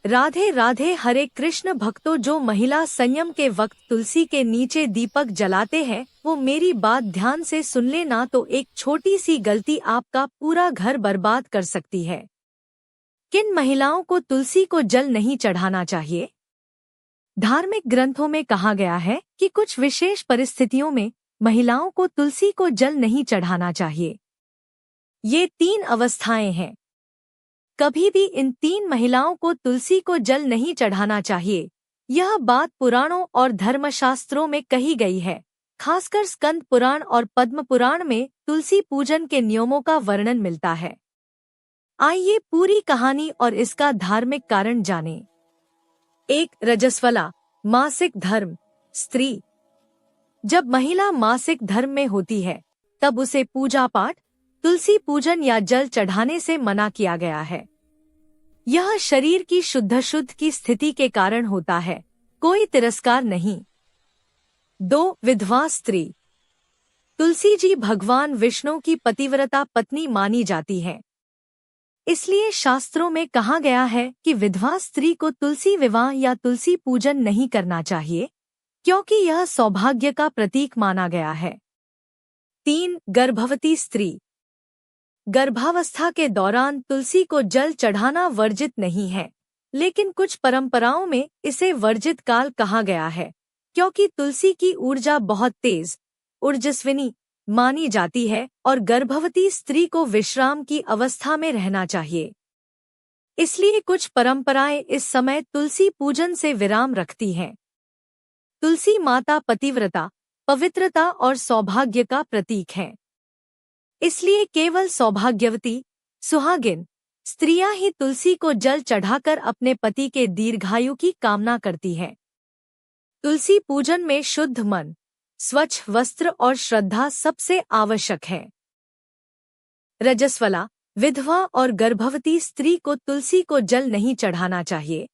राधे राधे। हरे कृष्ण भक्तों, जो महिला संयम के वक्त तुलसी के नीचे दीपक जलाते हैं वो मेरी बात ध्यान से सुन लेना, तो एक छोटी सी गलती आपका पूरा घर बर्बाद कर सकती है। किन महिलाओं को तुलसी को जल नहीं चढ़ाना चाहिए? धार्मिक ग्रंथों में कहा गया है कि कुछ विशेष परिस्थितियों में महिलाओं को तुलसी को जल नहीं चढ़ाना चाहिए। ये 3 अवस्थाएं हैं। कभी भी इन 3 महिलाओं को तुलसी को जल नहीं चढ़ाना चाहिए। यह बात पुराणों और धर्मशास्त्रों में कही गई है। खासकर स्कंद पुराण और पद्म पुराण में तुलसी पूजन के नियमों का वर्णन मिलता है। आइए पूरी कहानी और इसका धार्मिक कारण जानें। 1. रजस्वला, मासिक धर्म। स्त्री जब महिला मासिक धर्म में होती है तब उसे पूजा पाठ, तुलसी पूजन या जल चढ़ाने से मना किया गया है। यह शरीर की शुद्ध की स्थिति के कारण होता है, कोई तिरस्कार नहीं। 2. विधवा स्त्री। तुलसी जी भगवान विष्णु की पतिव्रता पत्नी मानी जाती है। इसलिए शास्त्रों में कहा गया है कि विधवा स्त्री को तुलसी विवाह या तुलसी पूजन नहीं करना चाहिए, क्योंकि यह सौभाग्य का प्रतीक माना गया है। 3. गर्भवती स्त्री। गर्भावस्था के दौरान तुलसी को जल चढ़ाना वर्जित नहीं है, लेकिन कुछ परंपराओं में इसे वर्जित काल कहा गया है, क्योंकि तुलसी की ऊर्जा बहुत तेज, ऊर्जस्विनी मानी जाती है और गर्भवती स्त्री को विश्राम की अवस्था में रहना चाहिए। इसलिए कुछ परंपराएं इस समय तुलसी पूजन से विराम रखती हैं। तुलसी माता पतिव्रता, पवित्रता और सौभाग्य का प्रतीक है। इसलिए केवल सौभाग्यवती, सुहागिन स्त्रियां ही तुलसी को जल चढ़ाकर अपने पति के दीर्घायु की कामना करती हैं। तुलसी पूजन में शुद्ध मन, स्वच्छ वस्त्र और श्रद्धा सबसे आवश्यक है। रजस्वला, विधवा और गर्भवती स्त्री को तुलसी को जल नहीं चढ़ाना चाहिए,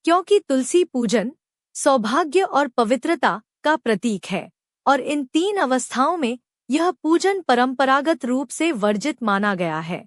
क्योंकि तुलसी पूजन सौभाग्य और पवित्रता का प्रतीक है और इन 3 अवस्थाओं में यह पूजन परंपरागत रूप से वर्जित माना गया है।